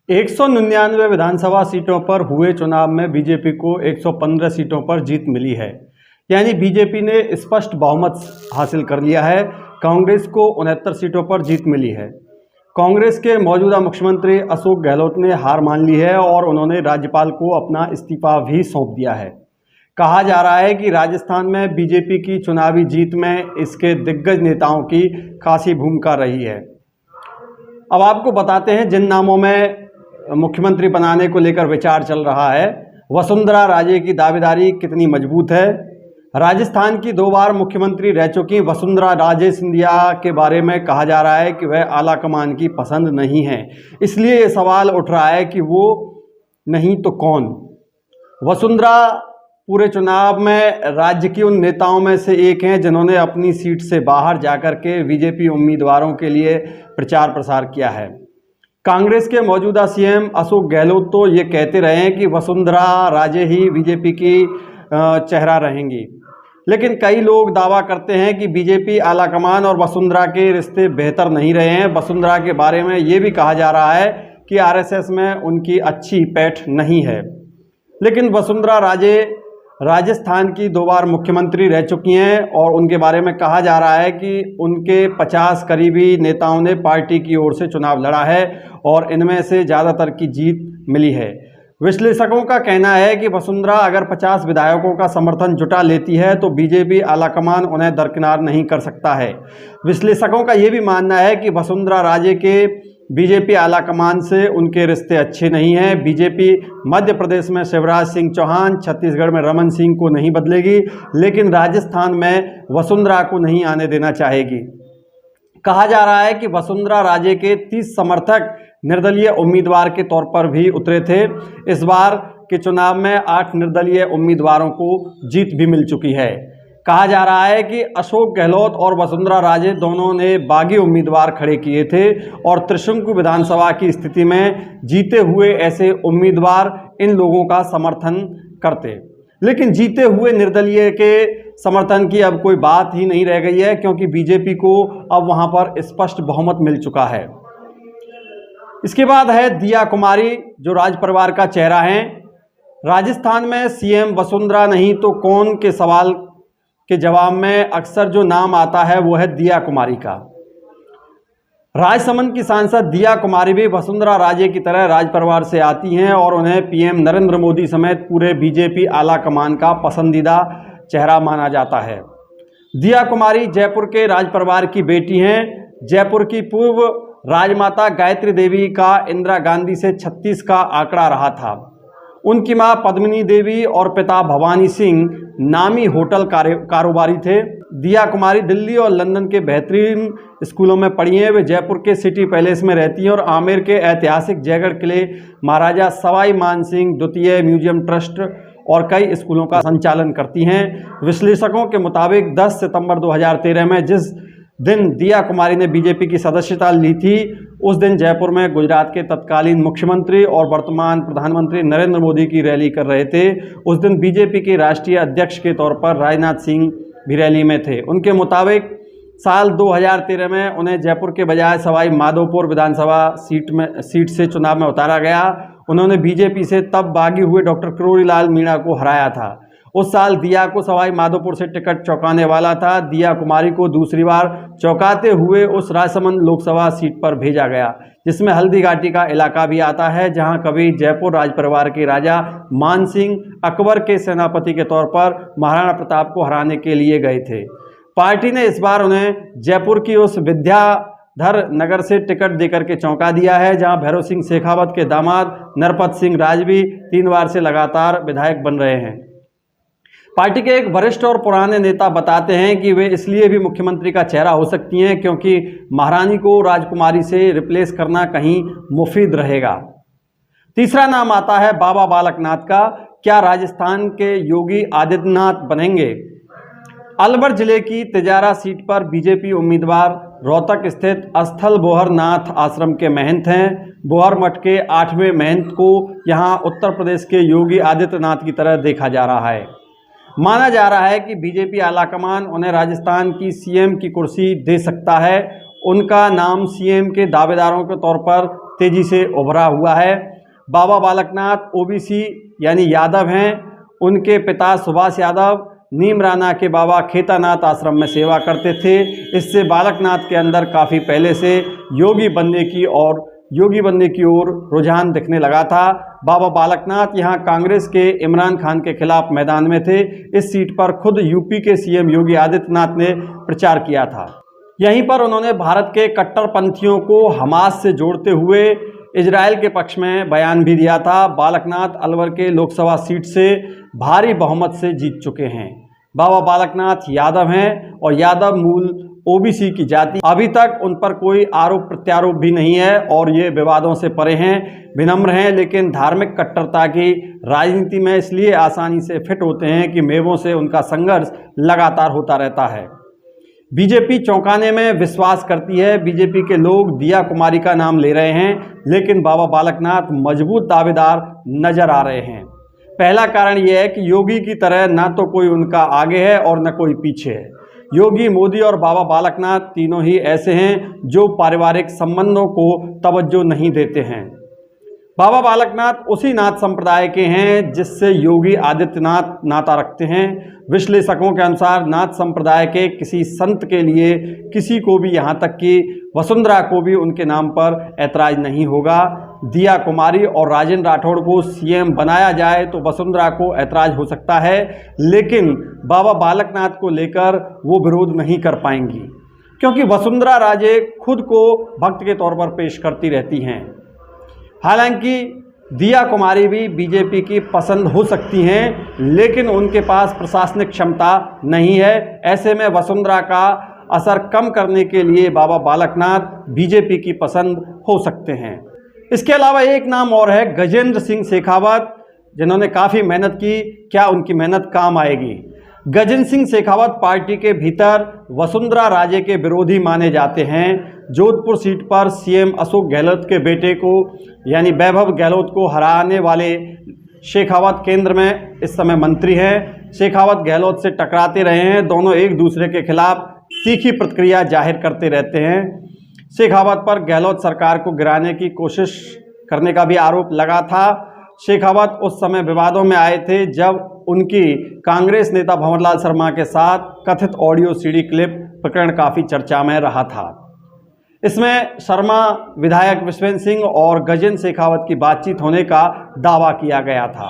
199 विधानसभा सीटों पर हुए चुनाव में बीजेपी को 115 सीटों पर जीत मिली है। यानी बीजेपी ने स्पष्ट बहुमत हासिल कर लिया है। कांग्रेस को 69 सीटों पर जीत मिली है। कांग्रेस के मौजूदा मुख्यमंत्री अशोक गहलोत ने हार मान ली है और उन्होंने राज्यपाल को अपना इस्तीफा भी सौंप दिया है। कहा जा रहा है कि राजस्थान में बीजेपी की चुनावी जीत में इसके दिग्गज नेताओं की खासी भूमिका रही है। अब आपको बताते हैं जिन नामों में मुख्यमंत्री बनाने को लेकर विचार चल रहा है। वसुंधरा राजे की दावेदारी कितनी मजबूत है। राजस्थान की 2 बार मुख्यमंत्री रह चुकी वसुंधरा राजे सिंधिया के बारे में कहा जा रहा है कि वह आला कमान की पसंद नहीं है, इसलिए ये सवाल उठ रहा है कि वो नहीं तो कौन। वसुंधरा पूरे चुनाव में राज्य की उन नेताओं में से एक हैं जिन्होंने अपनी सीट से बाहर जाकर के बीजेपी उम्मीदवारों के लिए प्रचार प्रसार किया है। कांग्रेस के मौजूदा सीएम अशोक गहलोत तो ये कहते रहे हैं कि वसुंधरा राजे ही बीजेपी की चेहरा रहेंगी, लेकिन कई लोग दावा करते हैं कि बीजेपी आलाकमान और वसुंधरा के रिश्ते बेहतर नहीं रहे हैं। वसुंधरा के बारे में ये भी कहा जा रहा है कि आरएसएस में उनकी अच्छी पैठ नहीं है। लेकिन वसुंधरा राजे राजस्थान की 2 बार मुख्यमंत्री रह चुकी हैं और उनके बारे में कहा जा रहा है कि उनके 50 करीबी नेताओं ने पार्टी की ओर से चुनाव लड़ा है और इनमें से ज़्यादातर की जीत मिली है। विश्लेषकों का कहना है कि वसुंधरा अगर 50 विधायकों का समर्थन जुटा लेती है तो बीजेपी आलाकमान उन्हें दरकिनार नहीं कर सकता है। विश्लेषकों का यह भी मानना है कि वसुंधरा राजे के बीजेपी आलाकमान से उनके रिश्ते अच्छे नहीं हैं। बीजेपी मध्य प्रदेश में शिवराज सिंह चौहान, छत्तीसगढ़ में रमन सिंह को नहीं बदलेगी, लेकिन राजस्थान में वसुंधरा को नहीं आने देना चाहेगी। कहा जा रहा है कि वसुंधरा राजे के 30 समर्थक निर्दलीय उम्मीदवार के तौर पर भी उतरे थे। इस बार के चुनाव में 8 निर्दलीय उम्मीदवारों को जीत भी मिल चुकी है। कहा जा रहा है कि अशोक गहलोत और वसुंधरा राजे दोनों ने बागी उम्मीदवार खड़े किए थे और त्रिशंकु विधानसभा की स्थिति में जीते हुए ऐसे उम्मीदवार इन लोगों का समर्थन करते, लेकिन जीते हुए निर्दलीय के समर्थन की अब कोई बात ही नहीं रह गई है, क्योंकि बीजेपी को अब वहां पर स्पष्ट बहुमत मिल चुका है। इसके बाद है दिया कुमारी, जो राज परिवार का चेहरा है। राजस्थान में सीएम वसुंधरा नहीं तो कौन के सवाल के जवाब में अक्सर जो नाम आता है वो है दिया कुमारी का। राजसमंद की सांसद दिया कुमारी भी वसुंधरा राजे की तरह राज परिवार से आती हैं और उन्हें पीएम नरेंद्र मोदी समेत पूरे बीजेपी आला कमान का पसंदीदा चेहरा माना जाता है। दिया कुमारी जयपुर के राज परिवार की बेटी हैं। जयपुर की पूर्व राजमाता गायत्री देवी का इंदिरा गांधी से 36 का आंकड़ा रहा था। उनकी मां पद्मिनी देवी और पिता भवानी सिंह नामी होटल कारोबारी थे। दिया कुमारी दिल्ली और लंदन के बेहतरीन स्कूलों में पढ़ी हैं। वे जयपुर के सिटी पैलेस में रहती हैं और आमेर के ऐतिहासिक जयगढ़ किले, महाराजा सवाई मानसिंह द्वितीय म्यूजियम ट्रस्ट और कई स्कूलों का संचालन करती हैं। विश्लेषकों के मुताबिक 10 सितंबर 2013 में जिस दिन दिया कुमारी ने बीजेपी की सदस्यता ली थी, उस दिन जयपुर में गुजरात के तत्कालीन मुख्यमंत्री और वर्तमान प्रधानमंत्री नरेंद्र मोदी की रैली कर रहे थे। उस दिन बीजेपी के राष्ट्रीय अध्यक्ष के तौर पर राजनाथ सिंह भी रैली में थे। उनके मुताबिक साल 2013 में उन्हें जयपुर के बजाय सवाई माधोपुर विधानसभा सीट से चुनाव में उतारा गया। उन्होंने बीजेपी से तब बागी हुए डॉक्टर किरोड़ीलाल मीणा को हराया था। उस साल दिया को सवाई माधोपुर से टिकट चौंकाने वाला था। दिया कुमारी को दूसरी बार चौंकाते हुए उस राजसमंद लोकसभा सीट पर भेजा गया, जिसमें हल्दीघाटी का इलाका भी आता है, जहां कभी जयपुर राज परिवार के राजा मानसिंह अकबर के सेनापति के तौर पर महाराणा प्रताप को हराने के लिए गए थे। पार्टी ने इस बार उन्हें जयपुर की उस विद्याधर नगर से टिकट देकर के चौंका दिया है, जहां भैरव सिंह शेखावत के दामाद नरपत सिंह राज भी 3 बार से लगातार विधायक बन रहे हैं। पार्टी के एक वरिष्ठ और पुराने नेता बताते हैं कि वे इसलिए भी मुख्यमंत्री का चेहरा हो सकती हैं क्योंकि महारानी को राजकुमारी से रिप्लेस करना कहीं मुफीद रहेगा। तीसरा नाम आता है बाबा बालकनाथ का। क्या राजस्थान के योगी आदित्यनाथ बनेंगे? अलवर जिले की तिजारा सीट पर बीजेपी उम्मीदवार रोहतक स्थित स्थल बोहर नाथ आश्रम के महंत हैं। बोहर मठ के 8वें महंत को यहां उत्तर प्रदेश के योगी आदित्यनाथ की तरह देखा जा रहा है। माना जा रहा है कि बीजेपी आलाकमान उन्हें राजस्थान की सीएम की कुर्सी दे सकता है। उनका नाम सीएम के दावेदारों के तौर पर तेजी से उभरा हुआ है। बाबा बालकनाथ ओबीसी यानी यादव हैं। उनके पिता सुभाष यादव नीमराना के बाबा खेतानाथ आश्रम में सेवा करते थे। इससे बालकनाथ के अंदर काफ़ी पहले से योगी बनने की ओर रुझान दिखने लगा था। बाबा बालकनाथ यहाँ कांग्रेस के इमरान खान के खिलाफ मैदान में थे। इस सीट पर खुद यूपी के सीएम योगी आदित्यनाथ ने प्रचार किया था। यहीं पर उन्होंने भारत के कट्टरपंथियों को हमास से जोड़ते हुए इजराइल के पक्ष में बयान भी दिया था। बालकनाथ अलवर के लोकसभा सीट से भारी बहुमत से जीत चुके हैं। बाबा बालकनाथ यादव हैं और यादव मूल ओबीसी की जाति। अभी तक उन पर कोई आरोप प्रत्यारोप भी नहीं है और ये विवादों से परे हैं, विनम्र हैं, लेकिन धार्मिक कट्टरता की राजनीति में इसलिए आसानी से फिट होते हैं कि मेवों से उनका संघर्ष लगातार होता रहता है। बीजेपी चौंकाने में विश्वास करती है। बीजेपी के लोग दिया कुमारी का नाम ले रहे हैं, लेकिन बाबा बालकनाथ मजबूत दावेदार नजर आ रहे हैं। पहला कारण यह है कि योगी की तरह ना तो कोई उनका आगे है और न कोई पीछे है। योगी, मोदी और बाबा बालकनाथ तीनों ही ऐसे हैं जो पारिवारिक संबंधों को तवज्जो नहीं देते हैं। बाबा बालकनाथ उसी नाथ संप्रदाय के हैं जिससे योगी आदित्यनाथ नाता रखते हैं। विश्लेषकों के अनुसार नाथ संप्रदाय के किसी संत के लिए किसी को भी, यहाँ तक कि वसुंधरा को भी उनके नाम पर ऐतराज नहीं होगा। दिया कुमारी और राजेंद्र राठौड़ को सीएम बनाया जाए तो वसुंधरा को ऐतराज हो सकता है, लेकिन बाबा बालकनाथ को लेकर वो विरोध नहीं कर पाएंगी, क्योंकि वसुंधरा राजे खुद को भक्त के तौर पर पेश करती रहती हैं। हालांकि दिया कुमारी भी बीजेपी की पसंद हो सकती हैं, लेकिन उनके पास प्रशासनिक क्षमता नहीं है। ऐसे में वसुंधरा का असर कम करने के लिए बाबा बालकनाथ बीजेपी की पसंद हो सकते हैं। इसके अलावा एक नाम और है, गजेंद्र सिंह शेखावत, जिन्होंने काफ़ी मेहनत की। क्या उनकी मेहनत काम आएगी? गजेंद्र सिंह शेखावत पार्टी के भीतर वसुंधरा राजे के विरोधी माने जाते हैं। जोधपुर सीट पर सीएम अशोक गहलोत के बेटे को यानी वैभव गहलोत को हराने वाले शेखावत केंद्र में इस समय मंत्री हैं। शेखावत गहलोत से टकराते रहे हैं। दोनों एक दूसरे के खिलाफ तीखी प्रतिक्रिया जाहिर करते रहते हैं। शेखावत पर गहलोत सरकार को गिराने की कोशिश करने का भी आरोप लगा था। शेखावत उस समय विवादों में आए थे जब उनकी कांग्रेस नेता भंवरलाल शर्मा के साथ कथित ऑडियो सीडी क्लिप प्रकरण काफ़ी चर्चा में रहा था। इसमें शर्मा विधायक विश्वेंद्र सिंह और गजेंद्र शेखावत की बातचीत होने का दावा किया गया था।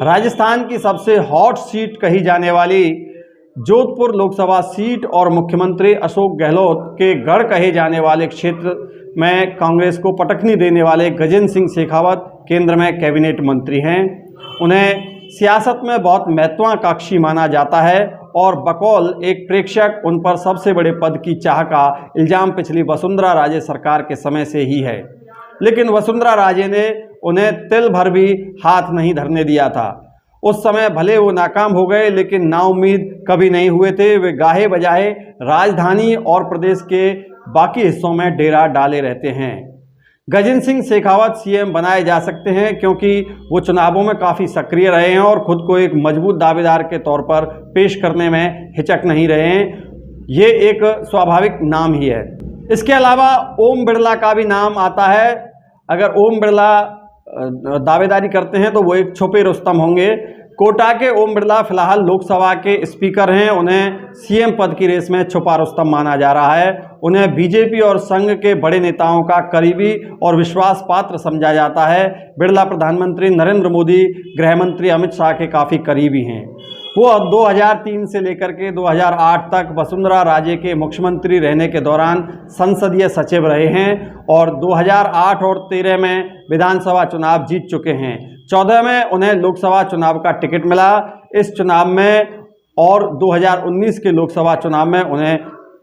राजस्थान की सबसे हॉट सीट कही जाने वाली जोधपुर लोकसभा सीट और मुख्यमंत्री अशोक गहलोत के गढ़ कहे जाने वाले क्षेत्र में कांग्रेस को पटखनी देने वाले गजेंद्र सिंह शेखावत केंद्र में कैबिनेट मंत्री हैं। उन्हें सियासत में बहुत महत्वाकांक्षी माना जाता है और बकौल एक प्रेक्षक उन पर सबसे बड़े पद की चाह का इल्ज़ाम पिछली वसुंधरा राजे सरकार के समय से ही है। लेकिन वसुंधरा राजे ने उन्हें तिल भर भी हाथ नहीं धरने दिया था। उस समय भले वो नाकाम हो गए, लेकिन नाउम्मीद कभी नहीं हुए थे। वे गाहे बजाहे राजधानी और प्रदेश के बाकी हिस्सों में डेरा डाले रहते हैं। गजेंद्र सिंह शेखावत सीएम बनाए जा सकते हैं क्योंकि वो चुनावों में काफ़ी सक्रिय रहे हैं और खुद को एक मजबूत दावेदार के तौर पर पेश करने में हिचक नहीं रहे हैं। ये एक स्वाभाविक नाम ही है। इसके अलावा ओम बिरला का भी नाम आता है। अगर ओम बिरला दावेदारी करते हैं तो वो एक छुपे रुस्तम होंगे। कोटा के ओम बिरला फिलहाल लोकसभा के स्पीकर हैं। उन्हें सीएम पद की रेस में छुपा रुस्तम माना जा रहा है। उन्हें बीजेपी और संघ के बड़े नेताओं का करीबी और विश्वास पात्र समझा जाता है। बिरला प्रधानमंत्री नरेंद्र मोदी, गृह मंत्री अमित शाह के काफ़ी करीबी हैं। वो 2003 से लेकर के 2008 तक वसुंधरा राजे के मुख्यमंत्री रहने के दौरान संसदीय सचिव रहे हैं और 2008 और 2013 में विधानसभा चुनाव जीत चुके हैं। 2014 में उन्हें लोकसभा चुनाव का टिकट मिला। इस चुनाव में और 2019 के लोकसभा चुनाव में उन्हें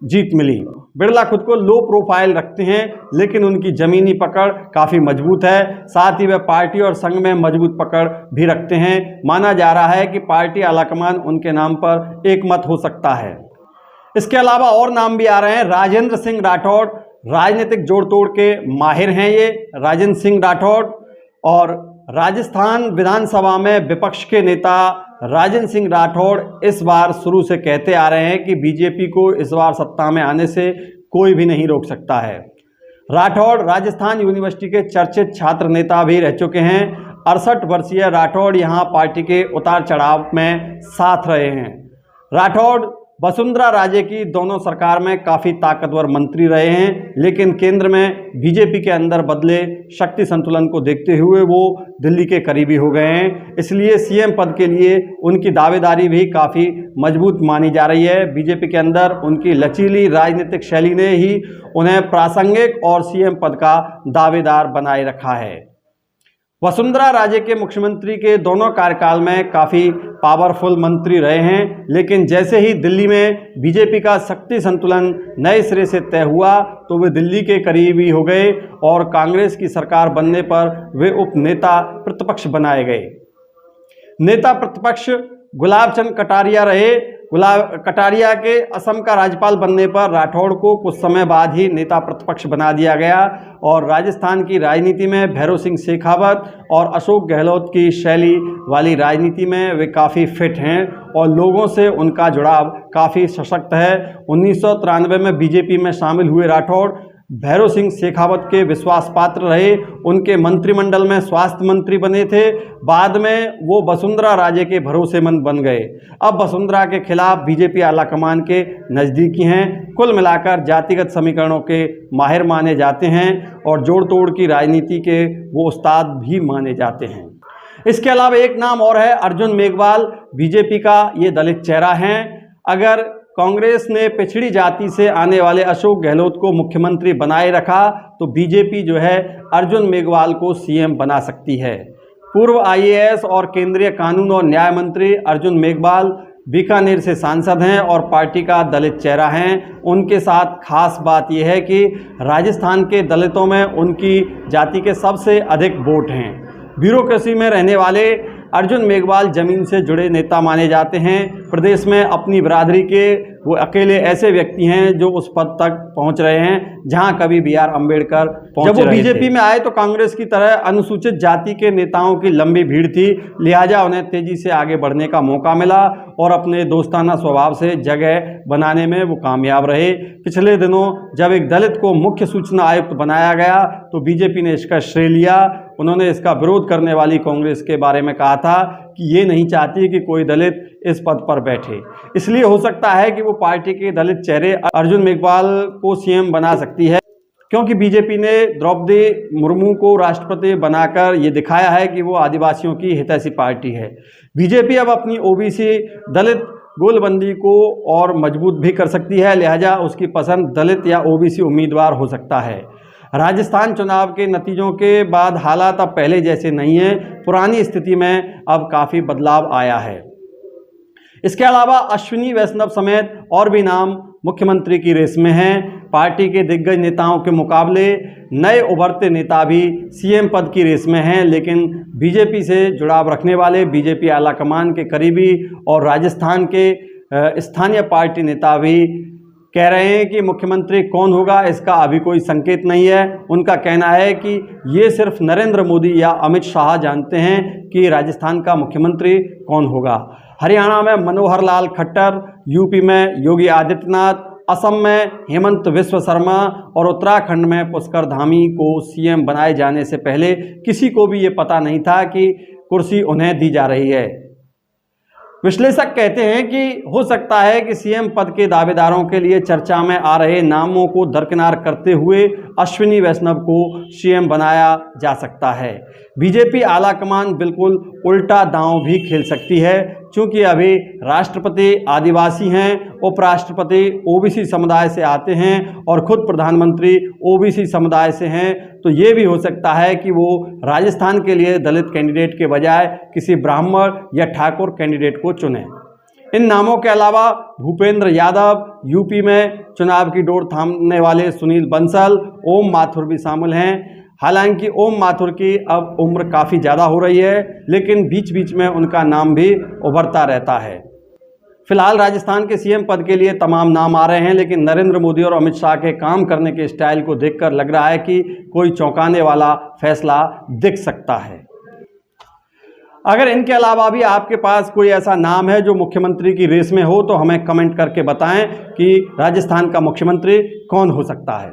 जीत मिली। बिरला खुद को लो प्रोफाइल रखते हैं, लेकिन उनकी ज़मीनी पकड़ काफ़ी मजबूत है। साथ ही वे पार्टी और संघ में मजबूत पकड़ भी रखते हैं। माना जा रहा है कि पार्टी आलाकमान उनके नाम पर एकमत हो सकता है। इसके अलावा और नाम भी आ रहे हैं। राजेंद्र सिंह राठौड़ राजनीतिक जोड़ तोड़ के माहिर हैं। ये राजेंद्र सिंह राठौड़ और राजस्थान विधानसभा में विपक्ष के नेता राजेंद्र सिंह राठौड़ इस बार शुरू से कहते आ रहे हैं कि बीजेपी को इस बार सत्ता में आने से कोई भी नहीं रोक सकता है। राठौड़ राजस्थान यूनिवर्सिटी के चर्चित छात्र नेता भी रह चुके हैं। 68 वर्षीय राठौड़ यहां पार्टी के उतार चढ़ाव में साथ रहे हैं। राठौड़ वसुंधरा राजे की दोनों सरकार में काफ़ी ताकतवर मंत्री रहे हैं, लेकिन केंद्र में बीजेपी के अंदर बदले शक्ति संतुलन को देखते हुए वो दिल्ली के करीबी हो गए हैं। इसलिए सीएम पद के लिए उनकी दावेदारी भी काफ़ी मजबूत मानी जा रही है। बीजेपी के अंदर उनकी लचीली राजनीतिक शैली ने ही उन्हें प्रासंगिक और सीएम पद का दावेदार बनाए रखा है। वसुंधरा राजे के मुख्यमंत्री के दोनों कार्यकाल में काफ़ी पावरफुल मंत्री रहे हैं, लेकिन जैसे ही दिल्ली में बीजेपी का शक्ति संतुलन नए सिरे से तय हुआ तो वे दिल्ली के करीबी हो गए और कांग्रेस की सरकार बनने पर वे उप नेता प्रतिपक्ष बनाए गए। नेता प्रतिपक्ष गुलाब चंद कटारिया रहे। कटारिया के असम का राज्यपाल बनने पर राठौड़ को कुछ समय बाद ही नेता प्रतिपक्ष बना दिया गया और राजस्थान की राजनीति में भैरों सिंह शेखावत और अशोक गहलोत की शैली वाली राजनीति में वे काफ़ी फिट हैं और लोगों से उनका जुड़ाव काफ़ी सशक्त है। 1993 में बीजेपी में शामिल हुए राठौड़ भैरों सिंह शेखावत के विश्वास पात्र रहे। उनके मंत्रिमंडल में स्वास्थ्य मंत्री बने थे। बाद में वो वसुंधरा राजे के भरोसेमंद बन गए। अब वसुंधरा के खिलाफ बीजेपी आलाकमान के नज़दीकी हैं। कुल मिलाकर जातिगत समीकरणों के माहिर माने जाते हैं और जोड़ तोड़ की राजनीति के वो उस्ताद भी माने जाते हैं। इसके अलावा एक नाम और है, अर्जुन मेघवाल। बीजेपी का ये दलित चेहरा हैं। अगर कांग्रेस ने पिछड़ी जाति से आने वाले अशोक गहलोत को मुख्यमंत्री बनाए रखा तो बीजेपी जो है अर्जुन मेघवाल को सीएम बना सकती है। पूर्व आईएएस और केंद्रीय कानून और न्याय मंत्री अर्जुन मेघवाल बीकानेर से सांसद हैं और पार्टी का दलित चेहरा हैं। उनके साथ खास बात यह है कि राजस्थान के दलितों में उनकी जाति के सबसे अधिक वोट हैं। ब्यूरोक्रेसी में रहने वाले अर्जुन मेघवाल जमीन से जुड़े नेता माने जाते हैं। प्रदेश में अपनी बिरादरी के वो अकेले ऐसे व्यक्ति हैं जो उस पद तक पहुंच रहे हैं जहां कभी BR अम्बेडकर पहुंचे। जब वो बीजेपी में आए तो कांग्रेस की तरह अनुसूचित जाति के नेताओं की लंबी भीड़ थी, लिहाजा उन्हें तेजी से आगे बढ़ने का मौका मिला और अपने दोस्ताना स्वभाव से जगह बनाने में वो कामयाब रहे। पिछले दिनों जब एक दलित को मुख्य सूचना आयुक्त बनाया गया तो बीजेपी ने इसका श्रेय लिया। उन्होंने इसका विरोध करने वाली कांग्रेस के बारे में कहा था कि ये नहीं चाहती कि कोई दलित इस पद पर बैठे। इसलिए हो सकता है कि वो पार्टी के दलित चेहरे अर्जुन मेघवाल को सीएम बना सकती है, क्योंकि बीजेपी ने द्रौपदी मुर्मू को राष्ट्रपति बनाकर ये दिखाया है कि वो आदिवासियों की हितैषी पार्टी है। बीजेपी अब अपनी ओबीसी दलित गोलबंदी को और मजबूत भी कर सकती है, लिहाजा उसकी पसंद दलित या ओबीसी उम्मीदवार हो सकता है। राजस्थान चुनाव के नतीजों के बाद हालात अब पहले जैसे नहीं है। पुरानी स्थिति में अब काफ़ी बदलाव आया है। इसके अलावा अश्विनी वैष्णव समेत और भी नाम मुख्यमंत्री की रेस में हैं। पार्टी के दिग्गज नेताओं के मुकाबले नए उभरते नेता भी सीएम पद की रेस में हैं, लेकिन बीजेपी से जुड़ाव रखने वाले बीजेपी आलाकमान के करीबी और राजस्थान के स्थानीय पार्टी नेता भी कह रहे हैं कि मुख्यमंत्री कौन होगा इसका अभी कोई संकेत नहीं है। उनका कहना है कि ये सिर्फ नरेंद्र मोदी या अमित शाह जानते हैं कि राजस्थान का मुख्यमंत्री कौन होगा। हरियाणा में मनोहर लाल खट्टर, यूपी में योगी आदित्यनाथ, असम में हेमंत विश्व शर्मा और उत्तराखंड में पुष्कर धामी को सीएम बनाए जाने से पहले किसी को भी ये पता नहीं था कि कुर्सी उन्हें दी जा रही है। विश्लेषक कहते हैं कि हो सकता है कि सीएम पद के दावेदारों के लिए चर्चा में आ रहे नामों को दरकिनार करते हुए अश्विनी वैष्णव को सीएम बनाया जा सकता है। बीजेपी आलाकमान बिल्कुल उल्टा दांव भी खेल सकती है, क्योंकि अभी राष्ट्रपति आदिवासी हैं, उपराष्ट्रपति ओबीसी समुदाय से आते हैं और खुद प्रधानमंत्री ओबीसी समुदाय से हैं। तो ये भी हो सकता है कि वो राजस्थान के लिए दलित कैंडिडेट के बजाय किसी ब्राह्मण या ठाकुर कैंडिडेट को चुने। इन नामों के अलावा भूपेंद्र यादव, यूपी में चुनाव की डोर थामने वाले सुनील बंसल, ओम माथुर भी शामिल हैं। हालांकि ओम माथुर की अब उम्र काफ़ी ज़्यादा हो रही है, लेकिन बीच बीच में उनका नाम भी उभरता रहता है। फिलहाल राजस्थान के सीएम पद के लिए तमाम नाम आ रहे हैं, लेकिन नरेंद्र मोदी और अमित शाह के काम करने के स्टाइल को देखकर लग रहा है कि कोई चौंकाने वाला फैसला दिख सकता है। अगर इनके अलावा भी आपके पास कोई ऐसा नाम है जो मुख्यमंत्री की रेस में हो तो हमें कमेंट करके बताएं कि राजस्थान का मुख्यमंत्री कौन हो सकता है।